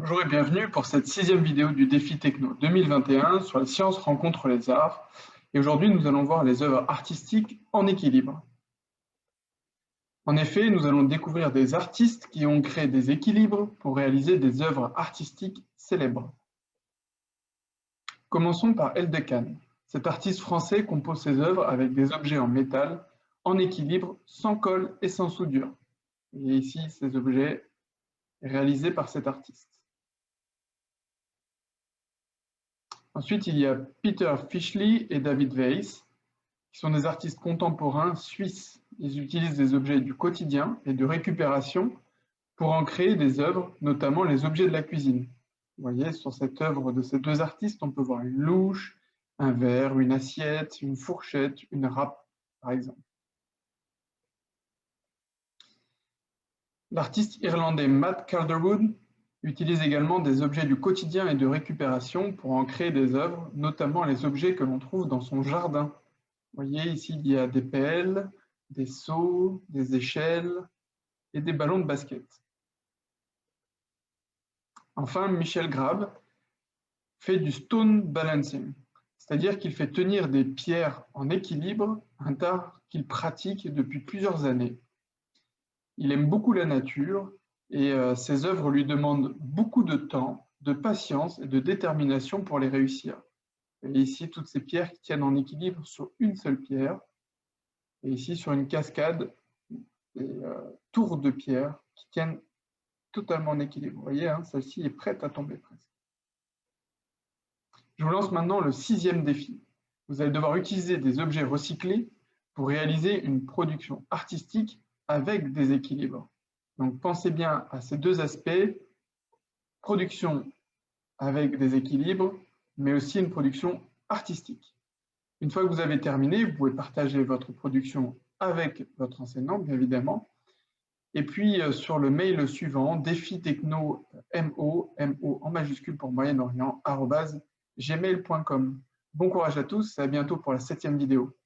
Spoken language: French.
Bonjour et bienvenue pour cette 6e vidéo du défi techno 2021 sur les sciences rencontrent les arts. Et aujourd'hui, nous allons voir les œuvres artistiques en équilibre. En effet, nous allons découvrir des artistes qui ont créé des équilibres pour réaliser des œuvres artistiques célèbres. Commençons par Eldecane. Cet artiste français compose ses œuvres avec des objets en métal, en équilibre, sans colle et sans soudure. Et ici, ces objets réalisés par cet artiste. Ensuite, il y a Peter Fischli et David Weiss, qui sont des artistes contemporains suisses. Ils utilisent des objets du quotidien et de récupération pour en créer des œuvres, notamment les objets de la cuisine. Vous voyez, sur cette œuvre de ces deux artistes, on peut voir une louche, un verre, une assiette, une fourchette, une râpe, par exemple. L'artiste irlandais Matt Calderwood utilise également des objets du quotidien et de récupération pour en créer des œuvres, notamment les objets que l'on trouve dans son jardin. Vous voyez, ici, il y a des pelles, des seaux, des échelles et des ballons de basket. Enfin, Michel Grab fait du stone balancing, c'est-à-dire qu'il fait tenir des pierres en équilibre, un art qu'il pratique depuis plusieurs années. Il aime beaucoup la nature et ses œuvres lui demandent beaucoup de temps, de patience et de détermination pour les réussir. Et ici, toutes ces pierres qui tiennent en équilibre sur une seule pierre, et ici sur une cascade, des tours de pierre qui tiennent totalement en équilibre. Vous voyez, hein, celle-ci est prête à tomber presque. Je vous lance maintenant le 6e défi. Vous allez devoir utiliser des objets recyclés pour réaliser une production artistique avec des équilibres. Donc pensez bien à ces deux aspects, production avec des équilibres, mais aussi une production artistique. Une fois que vous avez terminé, vous pouvez partager votre production avec votre enseignant, bien évidemment. Et puis sur le mail suivant, défi-techno mo en majuscule pour Moyen-Orient, @gmail.com. Bon courage à tous et à bientôt pour la 7e vidéo.